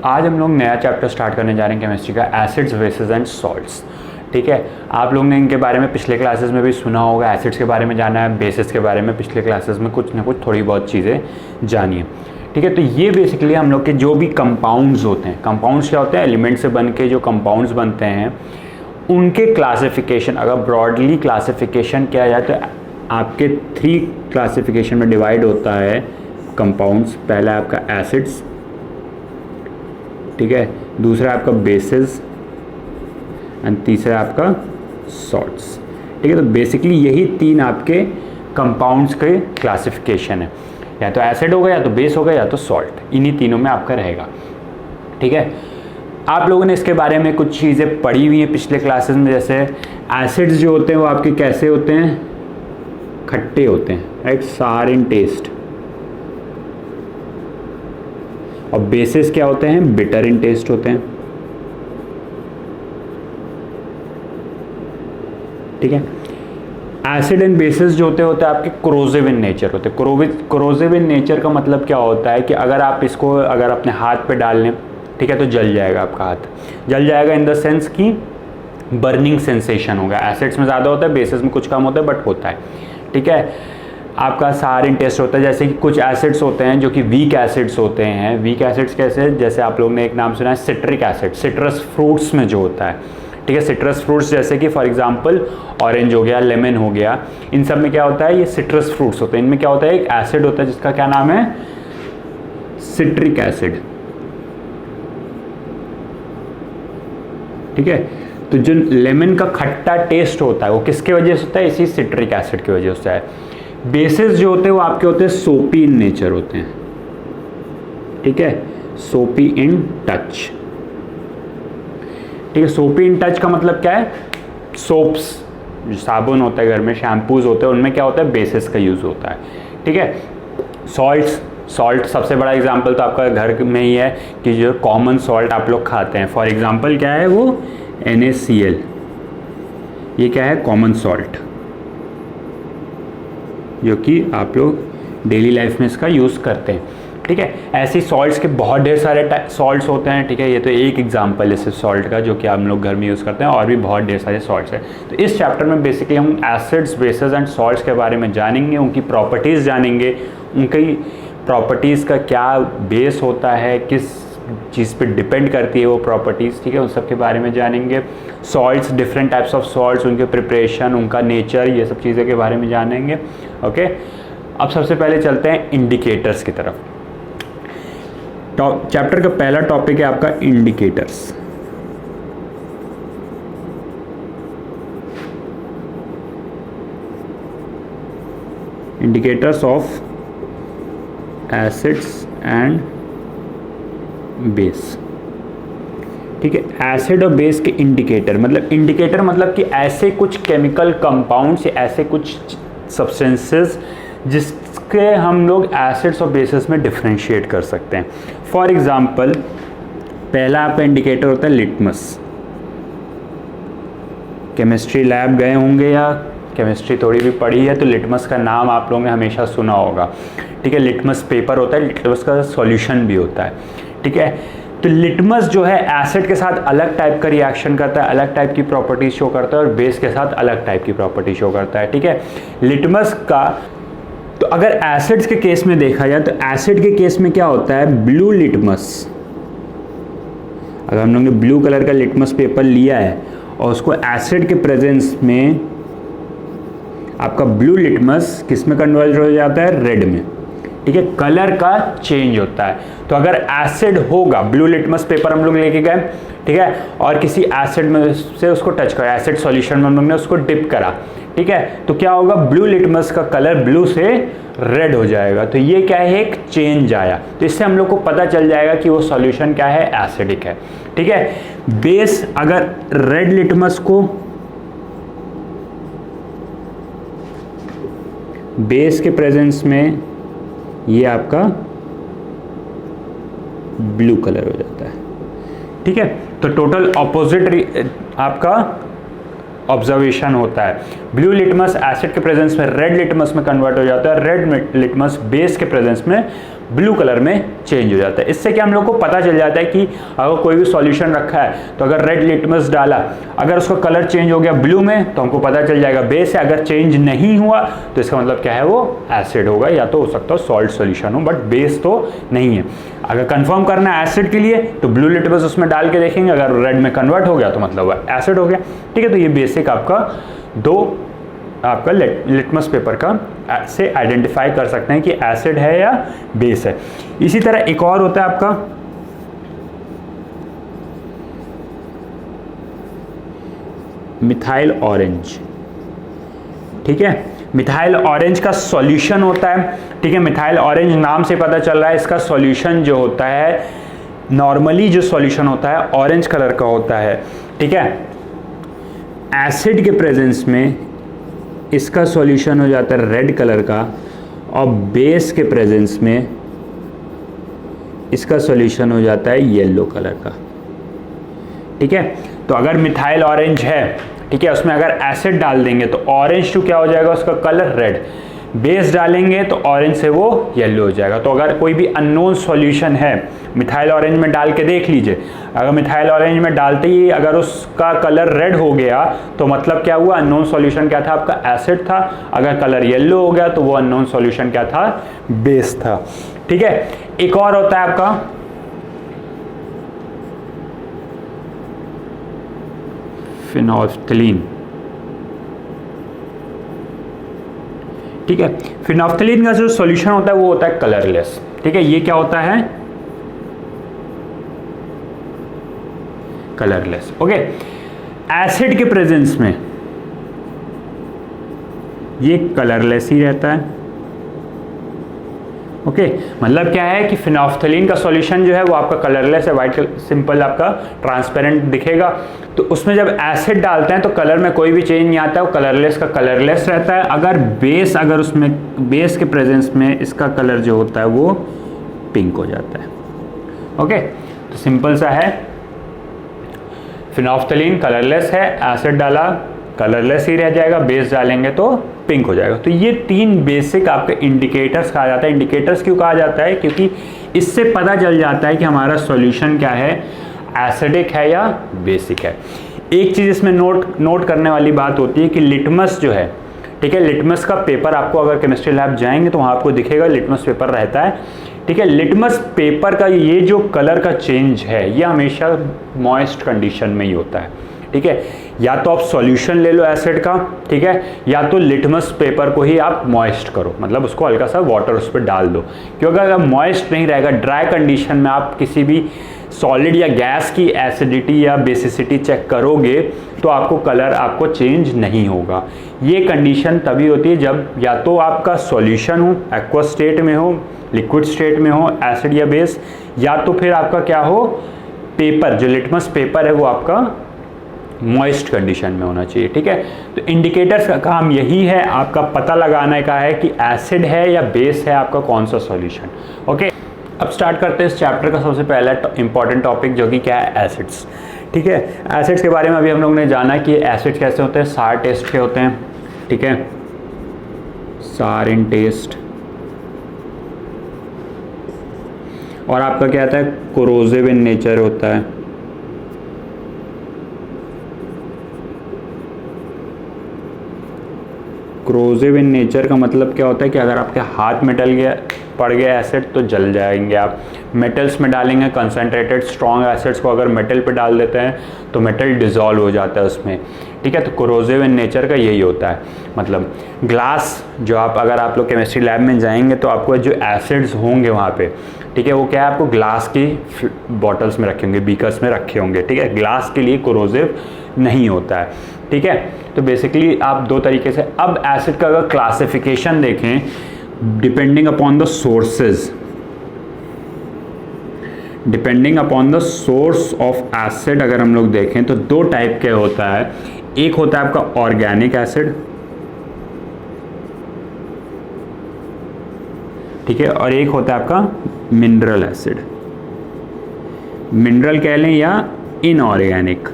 आज हम लोग नया चैप्टर स्टार्ट करने जा रहे हैं केमिस्ट्री का, एसिड्स बेसिस एंड सॉल्ट्स। ठीक है, आप लोग ने इनके बारे में पिछले क्लासेस में भी सुना होगा, एसिड्स के बारे में जाना है, बेसिस के बारे में पिछले क्लासेस में कुछ ना कुछ थोड़ी बहुत चीज़ें जानिए। ठीक है, तो ये बेसिकली हम लोग के जो भी कंपाउंड्स होते हैं, कंपाउंड्स क्या होते हैं, एलिमेंट से बन के जो कंपाउंड्स बनते हैं उनके क्लासिफिकेशन, अगर ब्रॉडली क्लासिफिकेशन किया जाए तो आपके 3 क्लासिफिकेशन में डिवाइड होता है कंपाउंड्स। पहला है आपका एसिड्स, ठीक है, दूसरा आपका बेसिस एंड तीसरा आपका सॉल्ट्स। ठीक है, तो बेसिकली यही 3 आपके कंपाउंड्स के क्लासिफिकेशन है, या तो एसिड होगा, या तो बेस होगा, या तो सॉल्ट, इन्हीं तीनों में आपका रहेगा। ठीक है, आप लोगों ने इसके बारे में कुछ चीज़ें पढ़ी हुई हैं पिछले क्लासेस में, जैसे एसिड्स जो होते हैं वो आपके कैसे होते हैं, खट्टे होते हैं, राइट, सार इन टेस्ट। और बेसिस क्या होते हैं, बिटर इन टेस्ट होते हैं। ठीक है, एसिड एंड बेसिस जो होते हैं आपके कोरोसिव इन नेचर होते हैं। कोरोसिव इन नेचर का मतलब क्या होता है कि अगर आप इसको अगर अपने हाथ पे डाल लें, ठीक है, तो जल जाएगा आपका हाथ। जल जाएगा इन द सेंस कि बर्निंग सेंसेशन होगा। एसिड्स में ज़्यादा होता है, बेसिस में कुछ कम होता है, बट होता है। ठीक है, आपका सार इन टेस्ट होता है। जैसे कि कुछ एसिड्स होते हैं जो कि वीक एसिड्स होते हैं। वीक एसिड्स कैसे, जैसे आप लोग ने एक नाम सुना है सिट्रिक एसिड, सिट्रस फ्रूट्स में जो होता है। ठीक है, सिट्रस फ्रूट्स जैसे कि फॉर एग्जांपल ऑरेंज हो गया, लेमन हो गया, इन सब में क्या होता है, ये सिट्रस फ्रूट्स होते हैं। इनमें क्या होता है, एक एसिड होता है जिसका क्या नाम है, सिट्रिक एसिड। ठीक है, तो जो लेमन का खट्टा टेस्ट होता है वो किसके वजह से होता है, इसी सिट्रिक एसिड की वजह से है। बेसिस जो होते हैं वो आपके होते हैं सोपी इन नेचर होते हैं। ठीक है, सोपी इन टच। ठीक है, सोपी इन टच का मतलब क्या है, सोप्स, जो साबुन होता है घर में, शैम्पूज होते हैं, उनमें क्या होता है, बेसिस का यूज होता है। ठीक है, सॉल्ट सबसे बड़ा एग्जांपल तो आपका घर में ही है कि जो कॉमन सॉल्ट आप लोग खाते हैं, फॉर एग्जांपल क्या है वो, NaCl, ये क्या है, कॉमन सॉल्ट, जो कि आप लोग डेली लाइफ में इसका यूज़ करते हैं। ठीक है, ऐसे सॉल्ट्स के बहुत ढेर सारे सॉल्ट्स होते हैं। ठीक है, ये तो एक एग्जांपल है सिर्फ सॉल्ट का जो कि हम लोग घर में यूज़ करते हैं, और भी बहुत ढेर सारे सॉल्ट्स हैं। तो इस चैप्टर में बेसिकली हम एसिड्स, बेसिस एंड सॉल्ट्स के बारे में जानेंगे, उनकी प्रॉपर्टीज़ जानेंगे, उनकी प्रॉपर्टीज़ का क्या बेस होता है, किस चीज़ पे डिपेंड करती है वो प्रॉपर्टीज़। ठीक है, उन सब के बारे में जानेंगे। Salts, different types of salts, उनके प्रिपरेशन, उनका नेचर, ये सब चीज़ों के बारे में जानेंगे। ओके, अब सबसे पहले चलते हैं इंडिकेटर्स की तरफ। चैप्टर का पहला टॉपिक है आपका indicators. Indicators of acids and base. ठीक है, एसिड और बेस के इंडिकेटर मतलब कि ऐसे कुछ केमिकल कंपाउंड्स या ऐसे कुछ सब्सटेंसेस जिसके हम लोग एसिड्स और बेसिस में डिफरेंशिएट कर सकते हैं। फॉर एग्जांपल, पहला आपका इंडिकेटर होता है लिटमस। केमिस्ट्री लैब गए होंगे या केमिस्ट्री थोड़ी भी पढ़ी है तो लिटमस का नाम आप लोगों ने हमेशा सुना होगा। ठीक है, लिटमस पेपर होता है, लिटमस का सॉल्यूशन भी होता है। ठीक है, तो लिटमस जो है एसिड के साथ अलग टाइप का रिएक्शन करता है, अलग टाइप की प्रॉपर्टी शो करता है, और बेस के साथ अलग टाइप की प्रॉपर्टी शो करता है। ठीक है, लिटमस का, तो अगर एसिड्स के केस में देखा जाए तो एसिड के केस में क्या होता है, ब्लू लिटमस। अगर हम लोग ने ब्लू कलर का लिटमस पेपर लिया है और उसको एसिड के प्रेजेंस में आपका ब्लू लिटमस किस में कन्वर्ट हो जाता है, रेड में। ठीक है, कलर का चेंज होता है। तो अगर एसिड होगा, ब्लू लिटमस पेपर हम लोग लेके गए, ठीक है, और किसी एसिड में से उसको टच करा, एसिड सॉल्यूशन में हम लोग ने उसको डिप करा, ठीक है, तो क्या होगा, ब्लू लिटमस का कलर ब्लू से रेड हो जाएगा। तो ये क्या है, एक चेंज आया। तो इससे हम लोग को पता चल जाएगा कि वो सॉल्यूशन क्या है, एसिडिक है। ठीक है, बेस, अगर रेड लिटमस को बेस के प्रेजेंस में ये आपका ब्लू कलर हो जाता है। ठीक है, तो टोटल ऑपोजिट आपका ऑब्जर्वेशन होता है। ब्लू लिटमस एसिड के प्रेजेंस में रेड लिटमस में कन्वर्ट हो जाता है, रेड लिटमस बेस के प्रेजेंस में ब्लू कलर में चेंज हो जाता है। इससे क्या हम लोग को पता चल जाता है कि अगर कोई भी सॉल्यूशन रखा है तो अगर रेड लिटमस डाला, अगर उसका कलर चेंज हो गया ब्लू में तो हमको पता चल जाएगा बेस है, अगर चेंज नहीं हुआ तो इसका मतलब क्या है, वो एसिड होगा, या तो हो सकता है सॉल्ट सॉल्यूशन हो, बट बेस तो नहीं है। अगर कंफर्म करना है एसिड के लिए तो ब्लू लिटमस उसमें डाल के देखेंगे, अगर रेड में कन्वर्ट हो गया तो मतलब एसिड हो गया। ठीक है, तो ये बेसिक आपका दो आपका लिटमस पेपर का से आइडेंटिफाई कर सकते हैं कि एसिड है या बेस है। इसी तरह एक और होता है आपका मिथाइल ऑरेंज। ठीक है, मिथाइल ऑरेंज का सॉल्यूशन होता है। ठीक है, मिथाइल ऑरेंज नाम से पता चल रहा है इसका सॉल्यूशन जो होता है, नॉर्मली जो सॉल्यूशन होता है ऑरेंज कलर का होता है। ठीक है, एसिड के प्रेजेंस में इसका सॉल्यूशन हो जाता है रेड कलर का, और बेस के प्रेजेंस में इसका सॉल्यूशन हो जाता है येलो कलर का। ठीक है, तो अगर मिथाइल ऑरेंज है, ठीक है, उसमें अगर एसिड डाल देंगे तो ऑरेंज टू क्या हो जाएगा, उसका कलर रेड, बेस डालेंगे तो ऑरेंज से वो येलो हो जाएगा। तो अगर कोई भी अननोन सॉल्यूशन है मिथाइल ऑरेंज में डाल के देख लीजिए, अगर मिथाइल ऑरेंज में डालते ही अगर उसका कलर रेड हो गया तो मतलब क्या हुआ, अननोन सॉल्यूशन क्या था, आपका एसिड था। अगर कलर येलो हो गया तो वो अननोन सॉल्यूशन क्या था, बेस था। ठीक है, एक और होता है आपका फिनोल्फ्थलीन। ठीक है, फिनोल्फ्थलीन का जो सॉल्यूशन होता है वो होता है कलरलेस। ठीक है, ये क्या होता है, कलरलेस। ओके, एसिड के प्रेजेंस में ये कलरलेस ही रहता है। ओके, मतलब क्या है कि फिनोल्फ्थलीन का सॉल्यूशन जो है वो आपका कलरलेस है, वाइट सिंपल आपका ट्रांसपेरेंट दिखेगा। तो उसमें जब एसिड डालते हैं तो कलर में कोई भी चेंज नहीं आता है, वो कलरलेस का कलरलेस रहता है। अगर उसमें बेस के प्रेजेंस में इसका कलर जो होता है वो पिंक हो जाता है। ओके, तो सिंपल सा है, फिनोल्फ्थलीन कलरलेस है, एसिड डाला कलरलेस ही रह जाएगा, बेस डालेंगे तो पिंक हो जाएगा। तो ये तीन बेसिक आपके इंडिकेटर्स कहा जाता है। इंडिकेटर्स क्यों कहा जाता है, क्योंकि इससे पता चल जाता है कि हमारा सॉल्यूशन क्या है, एसिडिक है या बेसिक है। एक चीज़ इसमें नोट करने वाली बात होती है कि लिटमस जो है, ठीक है, लिटमस का पेपर आपको अगर केमिस्ट्री लैब जाएंगे तो वहाँ आपको दिखेगा लिटमस पेपर रहता है। ठीक है, लिटमस पेपर का ये जो कलर का चेंज है ये हमेशा मॉइस्ट कंडीशन में ही होता है। ठीक है, या तो आप सॉल्यूशन ले लो एसिड का, ठीक है, या तो लिटमस पेपर को ही आप मॉइस्ट करो, मतलब उसको हल्का सा वाटर उस पर डाल दो। क्योंकि अगर मॉइस्ट नहीं रहेगा, ड्राई कंडीशन में आप किसी भी सॉलिड या गैस की एसिडिटी या बेसिसिटी चेक करोगे तो आपको कलर आपको चेंज नहीं होगा। ये कंडीशन तभी होती है जब या तो आपका सॉल्यूशन हो, एक्वस स्टेट में हो, लिक्विड स्टेट में हो, एसिड या बेस, या तो फिर आपका क्या हो, पेपर जो लिटमस पेपर है वो आपका मॉइस्ट कंडीशन में होना चाहिए। ठीक है, तो इंडिकेटर्स का काम यही है, आपका पता लगाने का है कि एसिड है या बेस है आपका कौन सा सॉल्यूशन। ओके, अब स्टार्ट करते हैं इस चैप्टर का सबसे पहला इंपॉर्टेंट टॉपिक जो कि क्या है, एसिड्स। ठीक है, एसिड्स के बारे में अभी हम लोग ने जाना कि एसिड्स कैसे होते हैं, सार टेस्ट के होते हैं। ठीक है, सार इन टेस्ट, और आपका क्या आता है, कोरोसिव इन नेचर होता है। कोरोसिव इन नेचर का मतलब क्या होता है कि अगर आपके हाथ में पड़ गया एसिड तो जल जाएंगे आप। मेटल्स में डालेंगे कंसनट्रेटेड स्ट्रॉन्ग एसिड्स को, अगर मेटल पे डाल देते हैं तो मेटल डिसॉल्व हो जाता है उसमें। ठीक है, तो कोरोसिव इन नेचर का यही होता है। मतलब ग्लास जो अगर आप लोग केमिस्ट्री लैब में जाएंगे तो आपको जो एसिड्स होंगे वहाँ पे, ठीक है, वो क्या है, आपको ग्लास की बॉटल्स में रखे होंगे, बीकर्स में रखे होंगे। ठीक है, ग्लास के लिए कोरोसिव नहीं होता है। ठीक है, तो बेसिकली आप दो तरीके से, अब एसिड का अगर क्लासिफिकेशन देखें depending upon the sources, depending upon the source of acid अगर हम लोग देखें तो दो टाइप के होता है। एक होता है आपका ऑर्गेनिक एसिड, ठीक है, और एक होता है आपका मिनरल एसिड। मिनरल कह लें या इनऑर्गेनिक।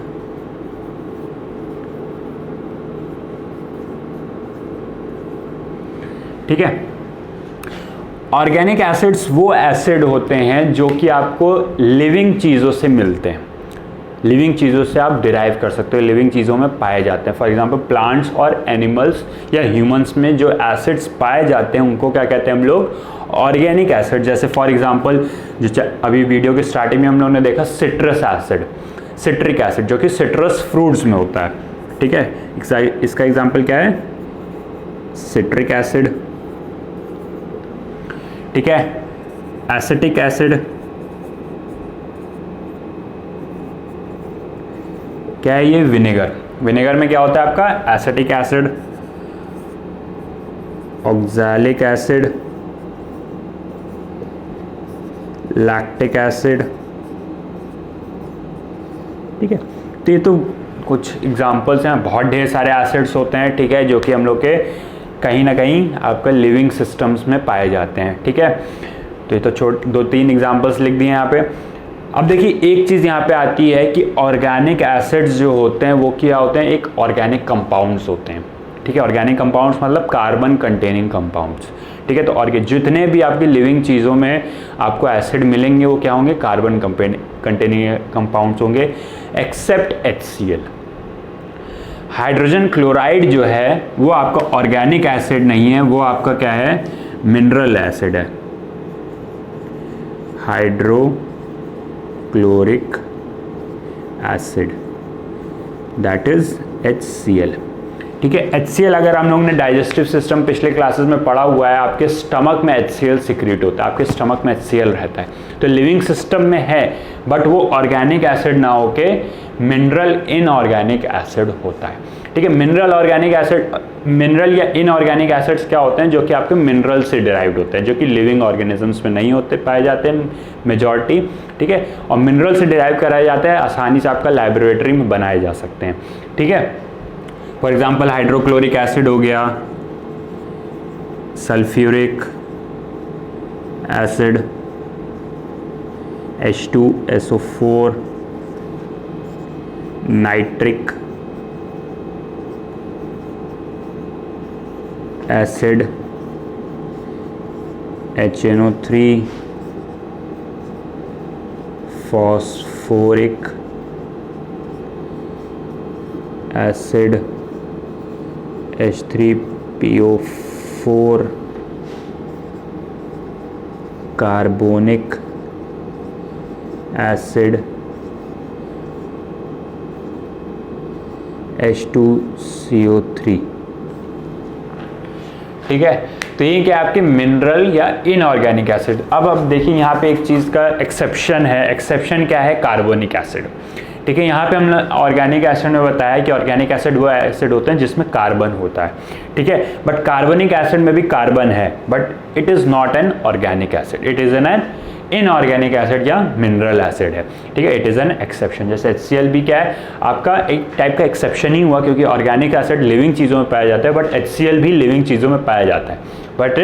ठीक है, ऑर्गेनिक एसिड्स वो एसिड होते हैं जो कि आपको लिविंग चीज़ों से मिलते हैं, लिविंग चीज़ों से आप डिराइव कर सकते हो, लिविंग चीज़ों में पाए जाते हैं। फॉर एग्जांपल प्लांट्स और एनिमल्स या ह्यूमंस में जो एसिड्स पाए जाते हैं उनको क्या कहते हैं हम लोग, ऑर्गेनिक एसिड। जैसे फॉर एग्जांपल जो अभी वीडियो के स्टार्टिंग में हम लोगों ने देखा सिट्रस एसिड, सिट्रिक एसिड जो कि सिट्रस फ्रूट्स में होता है, ठीक है। इसका एग्जाम्पल क्या है, सिट्रिक एसिड, ठीक है। एसिटिक एसिड क्या है, ये विनेगर, विनेगर में क्या होता है आपका acetic acid, oxalic acid, lactic acid, ठीक है। तो ये तो कुछ एग्जांपल्स हैं, बहुत ढेर सारे एसिड्स होते हैं, ठीक है, जो कि हम लोग के कहीं ना कहीं आपका लिविंग सिस्टम्स में पाए जाते हैं, ठीक है। तो ये तो 2-3 एग्जांपल्स लिख दिए यहाँ पे। अब देखिए एक चीज़ यहाँ पे आती है कि ऑर्गेनिक एसिड्स जो होते हैं वो क्या होते हैं, एक ऑर्गेनिक कंपाउंड्स होते हैं, ठीक है। ऑर्गेनिक कंपाउंड्स मतलब कार्बन कंटेनिंग कंपाउंड्स, ठीक है। तो जितने भी आपकी लिविंग चीज़ों में आपको एसिड मिलेंगे वो क्या होंगे, कार्बन कंटेनिंग कंपाउंड्स होंगे, एक्सेप्ट HCl। हाइड्रोजन क्लोराइड जो है वो आपका ऑर्गेनिक एसिड नहीं है, वो आपका क्या है, मिनरल एसिड है, hydrochloric acid, that is HCl, ठीक है। HCl अगर हम लोगों ने डाइजेस्टिव सिस्टम पिछले क्लासेस में पढ़ा हुआ है, आपके स्टमक में HCl सिक्रीट होता है, आपके स्टमक में HCl रहता है, तो लिविंग सिस्टम में है, बट वो ऑर्गेनिक एसिड ना होके मिनरल इनऑर्गेनिक एसिड होता है, ठीक है। मिनरल ऑर्गेनिक एसिड, मिनरल या इनऑर्गेनिक एसिड्स क्या होते हैं, जो कि आपके मिनरल से डिराइव्ड होते हैं, जो कि लिविंग ऑर्गेनिजम्स में नहीं होते, पाए जाते हैं मेजॉरिटी, ठीक है। और मिनरल से डिराइव कराया जाता है, आसानी से आपका लैबोरेटरी में बनाए जा सकते हैं, ठीक है। फॉर एग्जाम्पल हाइड्रोक्लोरिक एसिड हो गया, sulphuric acid, H2SO4, nitric acid, HNO3, phosphoric acid, H3PO4, carbonic acid, H2CO3, ठीक है। तो ये क्या आपके मिनरल या इनऑर्गेनिक एसिड। अब देखिए यहाँ पे एक चीज़ का एक्सेप्शन है, एक्सेप्शन क्या है, कार्बोनिक एसिड, ठीक है। यहाँ पे हमने ऑर्गेनिक एसिड में बताया कि ऑर्गेनिक एसिड वो एसिड होते हैं जिसमें कार्बन होता है, ठीक है। बट कार्बोनिक एसिड में भी कार्बन है, but it is not an organic acid, it is an inorganic acid या मिनरल एसिड है, ठीक है। It is an exception. जैसे HCl भी क्या है आपका एक टाइप का एक्सेप्शन ही हुआ, क्योंकि ऑर्गेनिक एसिड लिविंग चीज़ों में पाया जाता है, बट HCl भी लिविंग चीज़ों में पाया जाता है, बट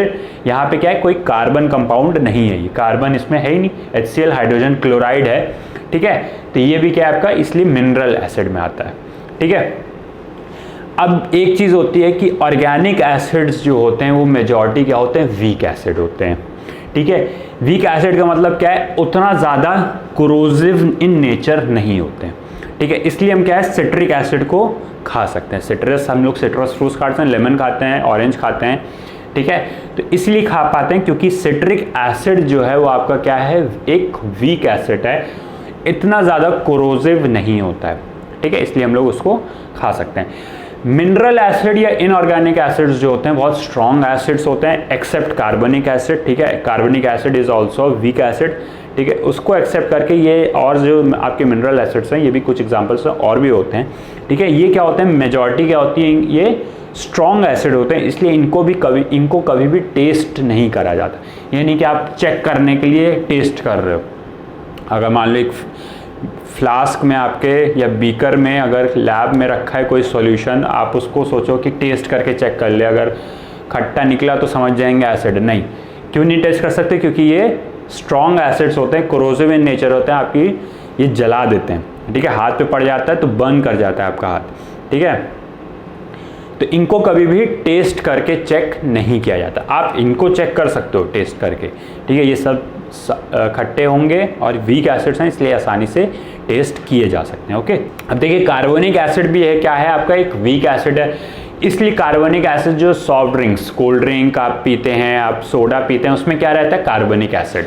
यहाँ पे क्या है, कोई कार्बन कंपाउंड नहीं है, ये कार्बन इसमें है ही नहीं, HCl हाइड्रोजन क्लोराइड है, ठीक है। तो ये भी क्या है आपका, इसलिए मिनरल एसिड में आता है, ठीक है। अब एक चीज़ होती है कि ऑर्गेनिक एसिड्स जो होते हैं वो मेजॉरिटी क्या होते हैं, वीक एसिड होते हैं, ठीक है। वीक एसिड का मतलब क्या है, उतना ज़्यादा कोरोसिव इन नेचर नहीं होते हैं, ठीक है। इसलिए हम क्या है, सिट्रिक एसिड को खा सकते हैं। सिट्रस, हम लोग सिट्रस फ्रूट्स खाते हैं, लेमन खाते हैं, ऑरेंज खाते हैं, ठीक है। तो इसलिए खा पाते हैं क्योंकि सिट्रिक एसिड जो है वो आपका क्या है, एक वीक एसिड है, इतना ज़्यादा कोरोसिव नहीं होता है, ठीक है, इसलिए हम लोग उसको खा सकते हैं। मिनरल एसिड या इनऑर्गेनिक एसिड्स जो होते हैं बहुत स्ट्रॉन्ग एसिड्स होते हैं, एक्सेप्ट कार्बनिक एसिड, ठीक है। कार्बनिक acid is also weak acid, ठीक है। उसको एक्सेप्ट करके ये और जो आपके मिनरल एसिड्स हैं, ये भी कुछ एग्जांपल्स और भी होते हैं, ठीक है। ये क्या होते हैं, मेजॉरिटी क्या होती है, ये स्ट्रॉन्ग एसिड होते हैं, इसलिए इनको कभी भी टेस्ट नहीं करा जाता। ये नहीं कि आप चेक करने के लिए टेस्ट कर रहे हो। अगर मान लो एक फ्लास्क में आपके या बीकर में अगर लैब में रखा है कोई सॉल्यूशन, आप उसको सोचो कि टेस्ट करके चेक कर ले, अगर खट्टा निकला तो समझ जाएंगे एसिड, नहीं। क्यों नहीं टेस्ट कर सकते, क्योंकि ये स्ट्रॉन्ग एसिड्स होते हैं, कोरोसिव इन नेचर होते हैं, आपकी ये जला देते हैं, ठीक है। हाथ पे पड़ जाता है तो बर्न कर जाता है आपका हाथ, ठीक है। तो इनको कभी भी टेस्ट करके चेक नहीं किया जाता। आप इनको चेक कर सकते हो टेस्ट करके, ठीक है, ये सब खट्टे होंगे और वीक एसिड्स हैं, इसलिए आसानी से टेस्ट किए जा सकते हैं। ओके, अब देखिए कार्बोनिक एसिड भी है, क्या है आपका, एक वीक एसिड है। इसलिए कार्बोनिक एसिड जो सॉफ्ट ड्रिंक्स, कोल्ड ड्रिंक आप पीते हैं, आप सोडा पीते हैं, उसमें क्या रहता है, कार्बोनिक एसिड,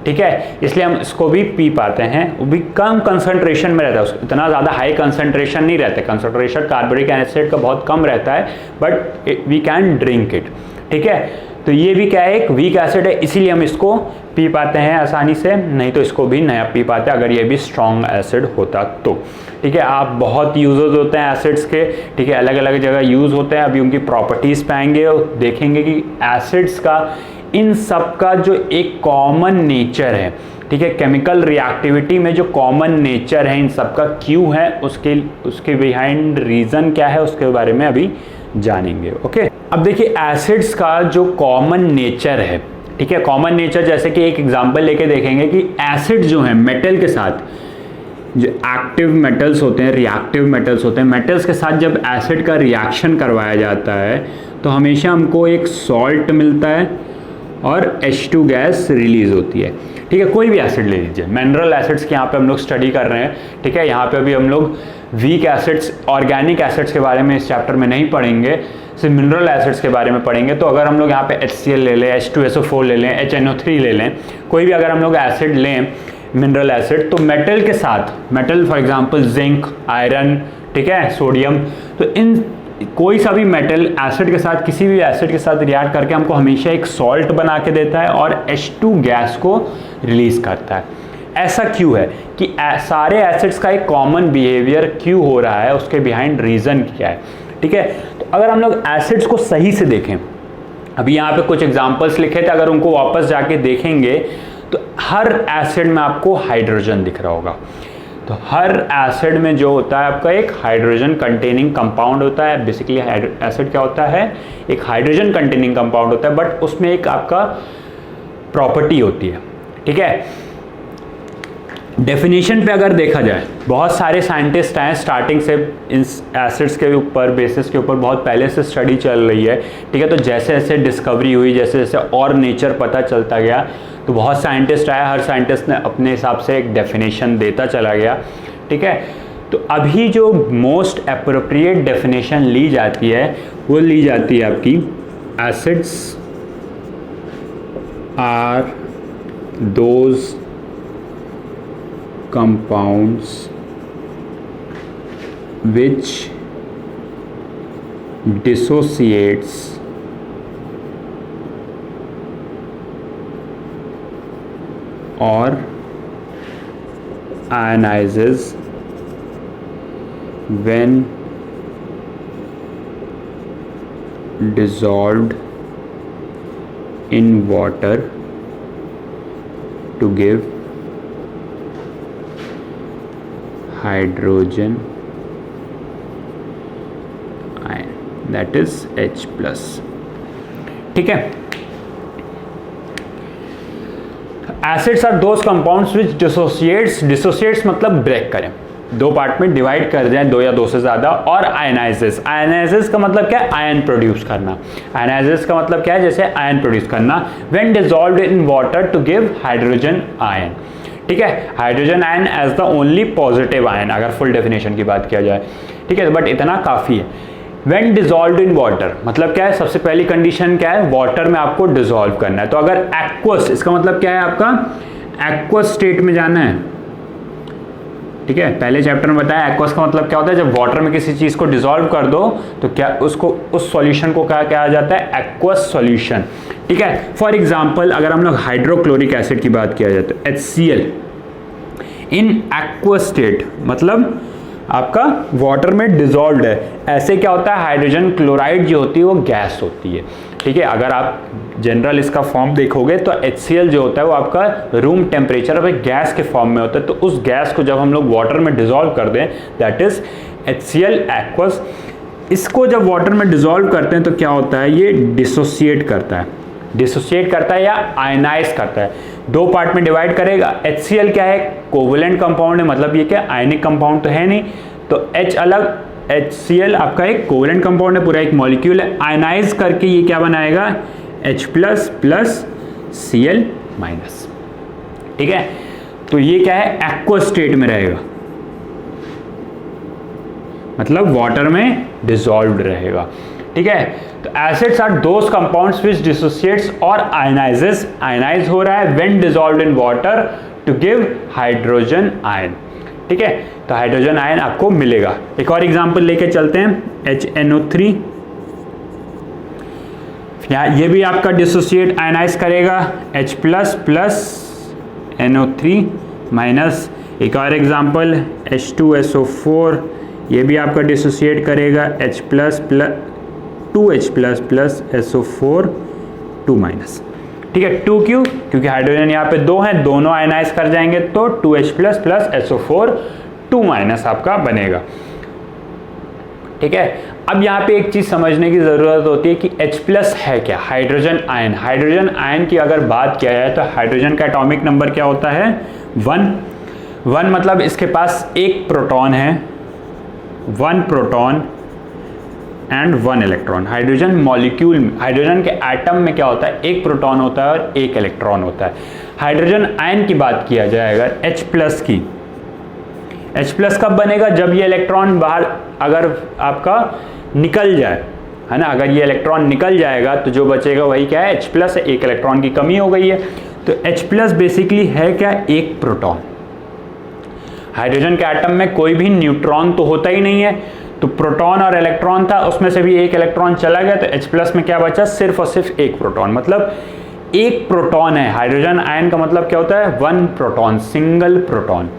ठीक है, इसलिए हम इसको भी पी पाते हैं। वो भी कम कंसंट्रेशन में रहता है, इतना ज़्यादा हाई कंसंट्रेशन नहीं रहता है, कंसंट्रेशन कार्बोनिक एसिड का बहुत कम रहता है, but we can drink it, ठीक है। तो ये भी क्या है, एक वीक एसिड है, इसीलिए हम इसको पी पाते हैं आसानी से, नहीं तो इसको भी नहीं पी पाते अगर ये भी स्ट्रॉन्ग एसिड होता तो, ठीक है। आप बहुत यूजेस होते हैं एसिड्स के, ठीक है, अलग अलग जगह यूज़ होते हैं। अभी उनकी प्रॉपर्टीज़ पाएंगे और देखेंगे कि एसिड्स का इन सब का जो एक कॉमन नेचर है, ठीक है, केमिकल रिएक्टिविटी में जो कॉमन नेचर है इन सब का क्यों है, उसके बिहाइंड रीज़न क्या है, उसके बारे में अभी जानेंगे। ओके, अब देखिए एसिड्स का जो कॉमन नेचर है, ठीक है, कॉमन नेचर जैसे कि एक एग्जांपल लेके देखेंगे कि एसिड जो है मेटल के साथ, जो एक्टिव मेटल्स होते हैं, रिएक्टिव मेटल्स होते हैं, मेटल्स के साथ जब एसिड का रिएक्शन करवाया जाता है तो हमेशा हमको एक सॉल्ट मिलता है और H2 गैस रिलीज होती है, ठीक है। कोई भी एसिड ले लीजिए, मिनरल एसिड्स की यहाँ पे हम लोग स्टडी कर रहे हैं, ठीक है। यहाँ पे अभी हम लोग वीक एसिड्स, ऑर्गेनिक एसिड्स के बारे में इस चैप्टर में नहीं पढ़ेंगे, सिर्फ मिनरल एसिड्स के बारे में पढ़ेंगे। तो अगर हम लोग यहाँ पे HCl ले लें, H2SO4 ले लें, HNO3 ले लें, कोई भी अगर हम लोग एसिड लें मिनरल एसिड, तो मेटल के साथ, metal for example zinc, iron, ठीक है, सोडियम, तो इन कोई सा भी मेटल एसिड के साथ, किसी भी एसिड के साथ रिएक्ट करके हमको हमेशा एक सॉल्ट बना के देता है और H2 गैस को रिलीज करता है। ऐसा क्यों है कि सारे एसिड्स का एक कॉमन बिहेवियर क्यों हो रहा है, उसके बिहाइंड रीजन क्या है, ठीक है। तो अगर हम लोग एसिड्स को सही से देखें, अभी यहाँ पे कुछ एग्जांपल्स लिखे थे, अगर उनको वापस जाके देखेंगे तो हर एसिड में आपको हाइड्रोजन दिख रहा होगा। तो हर एसिड में जो होता है आपका एक हाइड्रोजन कंटेनिंग कंपाउंड होता है। बेसिकली एसिड क्या होता है, एक हाइड्रोजन कंटेनिंग कंपाउंड होता है, बट उसमें एक आपका प्रॉपर्टी होती है, ठीक है। डेफिनेशन पे अगर देखा जाए, बहुत सारे साइंटिस्ट हैं स्टार्टिंग से इन एसिड्स के ऊपर, बेसिस के ऊपर बहुत पहले से स्टडी चल रही है, ठीक है। तो जैसे जैसे डिस्कवरी हुई, जैसे जैसे और नेचर पता चलता गया, तो बहुत साइंटिस्ट आया, हर साइंटिस्ट ने अपने हिसाब से एक डेफिनेशन देता चला गया, ठीक है। तो अभी जो मोस्ट एप्रोप्रिएट डेफिनेशन ली जाती है वो ली जाती है आपकी, acids are those compounds which dissociates or ionizes when dissolved in water to give hydrogen ion, that is H+, ठीक है। Acids are those compounds which dissociates मतलब ब्रेक करें, दो पार्ट में डिवाइड कर जाए, दो या दो से ज्यादा, और आयनाइजेस का मतलब क्या है, आयन प्रोड्यूस करना। आयनाइजेस का मतलब क्या है, जैसे आयन प्रोड्यूस करना। When dissolved in water to give hydrogen ion, ठीक है। Hydrogen ion as the only positive ion, अगर फुल डेफिनेशन की बात किया जाए, ठीक है, बट इतना काफी है। व्हेन डिसॉल्व्ड इन वाटर मतलब क्या है, सबसे पहली कंडीशन क्या है, वाटर में आपको डिसॉल्व करना है। तो अगर एक्वस, इसका मतलब क्या है, आपका एक्वस स्टेट में जाना है, ठीक है। पहले चैप्टर में बताया एक्वस का मतलब क्या होता है, जब वाटर में किसी चीज को डिसॉल्व कर दो तो क्या उसको, उस सॉल्यूशन को क्या कहा जाता है, एक्वस सॉल्यूशन, ठीक है। फॉर एग्जांपल अगर हम लोग हाइड्रोक्लोरिक एसिड की बात किया जाए तो HCl इन एक्वस स्टेट मतलब आपका वाटर में डिसॉल्व्ड है। ऐसे क्या होता है, हाइड्रोजन क्लोराइड जो होती है वो गैस होती है, ठीक है। अगर आप जनरल इसका फॉर्म देखोगे तो HCl जो होता है वो आपका रूम टेम्परेचर पे गैस के फॉर्म में होता है। तो उस गैस को जब हम लोग वाटर में डिसॉल्व कर दें, दैट इज HCl एक्वस। इसको जब वाटर में डिसॉल्व करते हैं तो क्या होता है, ये डिसोसिएट करता है या आयनाइज करता है। दो पार्ट में डिवाइड करेगा। HCl क्या है, कोवलेंट कंपाउंड है, मतलब ये क्या आयनिक कंपाउंड तो है नहीं, तो H अलग HCl आपका एक कोवेलेंट कंपाउंड है, पूरा एक मॉलिक्यूल है, आयनाइज करके ये क्या बनाएगा, H plus plus Cl minus. ठीक है, तो ये क्या है, एक्वा स्टेट में रहेगा, मतलब वाटर में डिसॉल्व्ड रहेगा। ठीक है, तो acids are those compounds which dissociates और आयनाइजेस, आयनाइज हो रहा है when dissolved in water to give hydrogen ion. ठीक है, तो हाइड्रोजन आयन आपको मिलेगा। एक और एग्जांपल लेके चलते हैं, HNO3, ये भी आपका डिसोसिएट आयनाइज करेगा, H plus plus NO3 minus. एक और एग्जांपल H2SO4, ये भी आपका डिसोसिएट करेगा, H plus plus 2H plus plus SO4 2 minus. ठीक है, 2 क्यों, क्योंकि हाइड्रोजन यहाँ पे 2 हैं, दोनों आयनाइज कर जाएंगे तो 2H plus plus SO4 2 minus आपका बनेगा। ठीक है, अब यहाँ पे एक चीज समझने की जरूरत होती है कि H प्लस है क्या, हाइड्रोजन आयन। हाइड्रोजन आयन की अगर बात किया जाए तो हाइड्रोजन का एटॉमिक नंबर क्या होता है, 1 मतलब इसके पास एक प्रोटॉन है, 1 proton and 1 electron. Hydrogen molecule में, हाइड्रोजन के एटम में क्या होता है, एक प्रोटॉन होता है और एक इलेक्ट्रॉन होता है। हाइड्रोजन आयन की बात किया जाए अगर H प्लस की, H प्लस कब बनेगा, जब ये इलेक्ट्रॉन बाहर अगर आपका निकल जाए, है ना, अगर ये इलेक्ट्रॉन निकल जाएगा तो जो बचेगा वही क्या है, H प्लस है, एक इलेक्ट्रॉन की कमी हो गई है। तो H प्लस बेसिकली है क्या, एक प्रोटॉन। हाइड्रोजन के एटम में कोई भी न्यूट्रॉन तो होता ही नहीं है, तो प्रोटॉन और इलेक्ट्रॉन था, उसमें से भी एक इलेक्ट्रॉन चला गया, तो H प्लस में क्या बचा, सिर्फ और सिर्फ एक प्रोटॉन, मतलब एक प्रोटॉन है। हाइड्रोजन आयन का मतलब क्या होता है, 1 प्रोटॉन, सिंगल प्रोटॉन।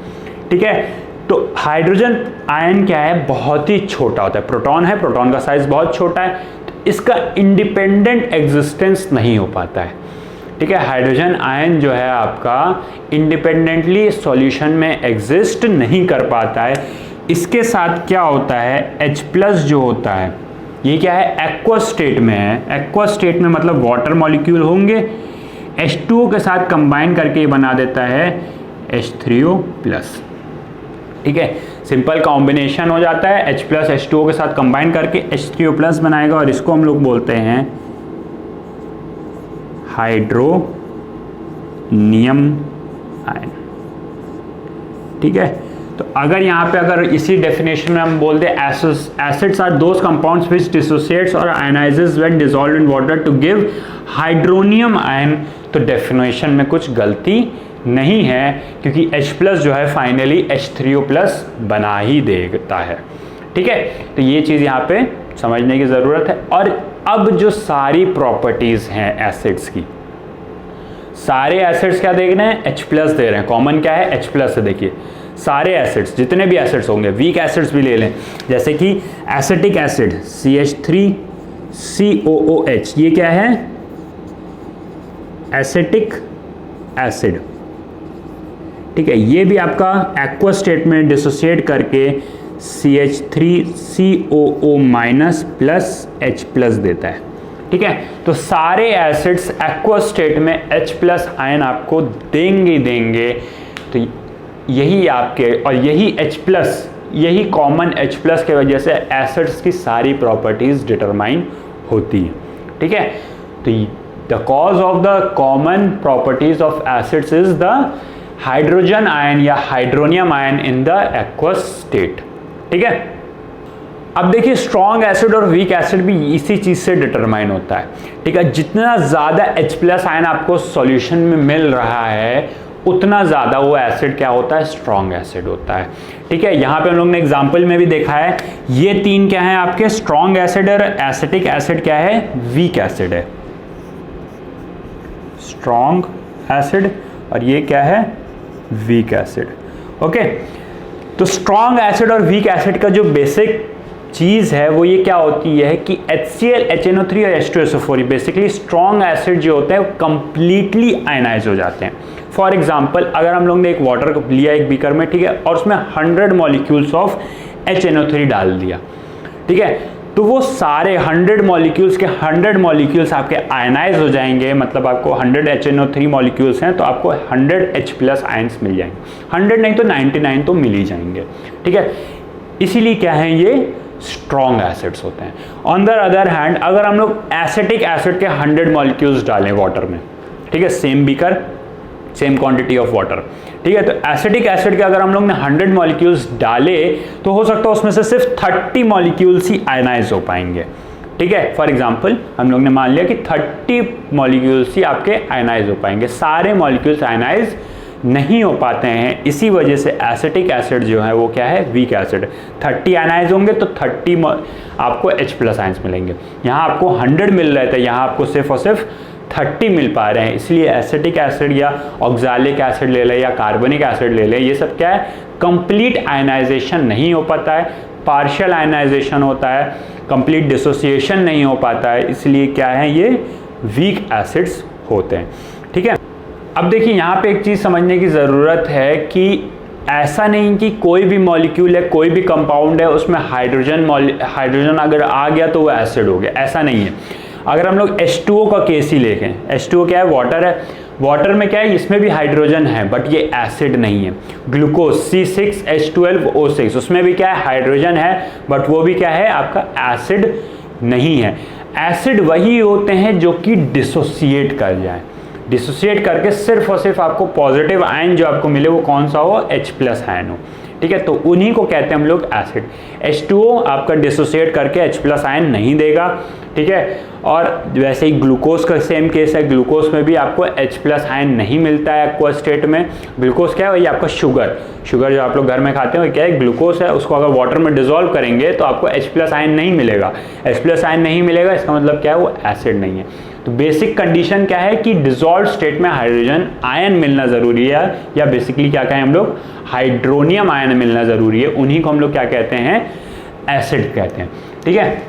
ठीक है, तो हाइड्रोजन आयन क्या है, बहुत ही छोटा होता है, प्रोटॉन है, प्रोटॉन का साइज बहुत छोटा है, तो इसका इंडिपेंडेंट एग्जिस्टेंस नहीं हो पाता है। ठीक है, हाइड्रोजन आयन जो है आपका इंडिपेंडेंटली सॉल्यूशन में एग्जिस्ट नहीं कर पाता है। इसके साथ क्या होता है, H प्लस जो होता है ये क्या है, एक्वा स्टेट में है। एक्वा स्टेट में मतलब वाटर मॉलिक्यूल होंगे, H2O के साथ कंबाइन करके ये बना देता है H3O प्लस। ठीक है, सिंपल कॉम्बिनेशन हो जाता है, H प्लस H2O के साथ कंबाइन करके H3O प्लस बनाएगा और इसको हम लोग बोलते हैं हाइड्रोनियम आयन। ठीक है, तो अगर यहाँ पे अगर इसी डेफिनेशन में हम बोल दें acids are those compounds which dissociates और ionises when dissolved in water to give hydronium ion, तो डेफिनेशन में कुछ गलती नहीं है, क्योंकि H प्लस जो है फाइनली H3O प्लस बना ही देता है। ठीक है, तो ये चीज़ यहाँ पे समझने की ज़रूरत है। और अब जो सारी प्रॉपर्टीज़ हैं एसिड्स की, सारे एसिड्स क्या देख रहे हैं, H प्लस दे रहे हैं, कॉमन क्या है, H प्लस है। देखिए सारे एसिड्स, जितने भी एसिड्स होंगे, वीक एसिड्स भी ले लें, जैसे कि एसिटिक एसिड CH3COOH, ये क्या है, एसिटिक एसिड। ठीक है, ये भी आपका एक्वा स्टेट में डिसोसिएट करके CH3COO minus plus H plus देता है। ठीक है, तो सारे एसिड्स एक्वा स्टेट में H प्लस आयन आपको देंगे। तो यही आपके, और यही H प्लस, यही कॉमन H प्लस के वजह से एसिड्स की सारी प्रॉपर्टीज डिटरमाइन होती है। ठीक है, तो the cause of the common properties of acids is the hydrogen ion या hydronium ion in the aqueous state. ठीक है, अब देखिए स्ट्रॉन्ग एसिड और वीक एसिड भी इसी चीज से डिटरमाइन होता है। ठीक है, जितना ज्यादा H प्लस आयन आपको सॉल्यूशन में मिल रहा है उतना ज्यादा वो एसिड क्या होता है, स्ट्रॉन्ग एसिड होता है। ठीक है, यहाँ पे हम लोग ने एग्जाम्पल में भी देखा है, ये तीन क्या है आपके, स्ट्रॉन्ग एसिड और एसिटिक एसिड क्या है, वीक एसिड है। स्ट्रॉन्ग एसिड और ये क्या है, वीक एसिड। ओके, तो स्ट्रॉन्ग एसिड और वीक एसिड का जो बेसिक चीज है वो ये क्या होती है कि HCl, HNO3 और H2SO4 बेसिकली स्ट्रॉन्ग एसिड जो होते हैं वो कंप्लीटली आयनाइज हो जाते हैं। फॉर एग्जांपल, अगर हम लोग ने एक वाटर को लिया एक बीकर में, ठीक है, और उसमें 100 मॉलिक्यूल्स ऑफ HNO3 डाल दिया, ठीक है, तो वो सारे 100 मॉलिक्यूल्स के 100 मॉलिक्यूल्स आपके आयनाइज हो जाएंगे। मतलब आपको 100 HNO3 मॉलिक्यूल्स हैं तो आपको 100 H प्लस आयंस मिल जाएंगे, 100 नहीं तो 99 तो मिल ही जाएंगे। ठीक है, इसीलिए क्या है, ये स्ट्रॉन्ग एसिड्स होते हैं। ऑन द अदर हैंड अगर हम लोग एसिटिक एसिड के 100 मॉलिक्यूल्स डालें वाटर में, ठीक है, same beaker same quantity of water, ठीक है, तो एसिटिक एसिड के अगर हम लोग ने 100 मॉलिक्यूल्स डाले तो हो सकता है उसमें से सिर्फ 30 मॉलिक्यूल्स ही आयनाइज हो पाएंगे, ठीक है। फॉर एग्जांपल हम लोग ने मान लिया कि 30 मॉलिक्यूल्स ही आपके आयनाइज हो पाएंगे, सारे मॉलिक्यूल्स आयनाइज नहीं हो पाते हैं। इसी वजह से एसिटिक एसिड जो है वो क्या है, वीक एसिड। 30 आयनाइज होंगे तो 30 आपको H+ आयंस मिलेंगे। यहाँ आपको 100 मिल रहे थे, यहाँ आपको सिर्फ और सिर्फ 30 मिल पा रहे हैं। इसलिए एसिटिक एसिड या ऑक्सैलिक एसिड ले लें या कार्बनिक एसिड ले लें, ये सब क्या है, कंप्लीट आयनाइजेशन नहीं हो पाता है, पार्शियल आयनाइजेशन होता है, कंप्लीट डिसोसिएशन नहीं हो पाता है, इसलिए क्या है, ये वीक एसिड्स होते हैं, ठीक है। अब देखिए यहाँ पे एक चीज़ समझने की ज़रूरत है कि ऐसा नहीं कि कोई भी मॉलिक्यूल है, कोई भी कंपाउंड है, उसमें हाइड्रोजन अगर आ गया तो वो एसिड हो गया, ऐसा नहीं है। अगर हम लोग H2O का केस ही लेखें, H2O क्या है, वाटर है, वाटर में क्या है, इसमें भी हाइड्रोजन है बट ये एसिड नहीं है। ग्लूकोज C6H12O6, उसमें भी क्या है, हाइड्रोजन है बट वो भी क्या है, आपका एसिड नहीं है। एसिड वही होते हैं जो कि डिसोसिएट कर जाए, डिसोसिएट करके सिर्फ और सिर्फ आपको पॉजिटिव आयन जो आपको मिले वो कौन सा हो, H+ आयन हो, ठीक है, तो उन्हीं को कहते हैं हम लोग एसिड। H2O आपका डिसोसिएट करके H+ आयन नहीं देगा, ठीक है। और वैसे ही ग्लूकोज का सेम केस है, ग्लूकोज में भी आपको H+ आयन नहीं मिलता है एक्वा स्टेट में। ग्लूकोज क्या है, वही आपका शुगर जो आप लोग घर में खाते हैं वो क्या है, ग्लूकोज है, उसको अगर वाटर में डिसॉल्व करेंगे तो आपको H+ आयन नहीं मिलेगा। H+ आयन नहीं मिलेगा इसका मतलब क्या है, वो एसिड नहीं है। तो बेसिक कंडीशन क्या है कि डिसॉल्व स्टेट में हाइड्रोजन आयन मिलना ज़रूरी है, या बेसिकली क्या कहें हम लोग, हाइड्रोनियम आयन मिलना ज़रूरी है, उन्हीं को हम लोग क्या कहते हैं, एसिड कहते हैं, ठीक है।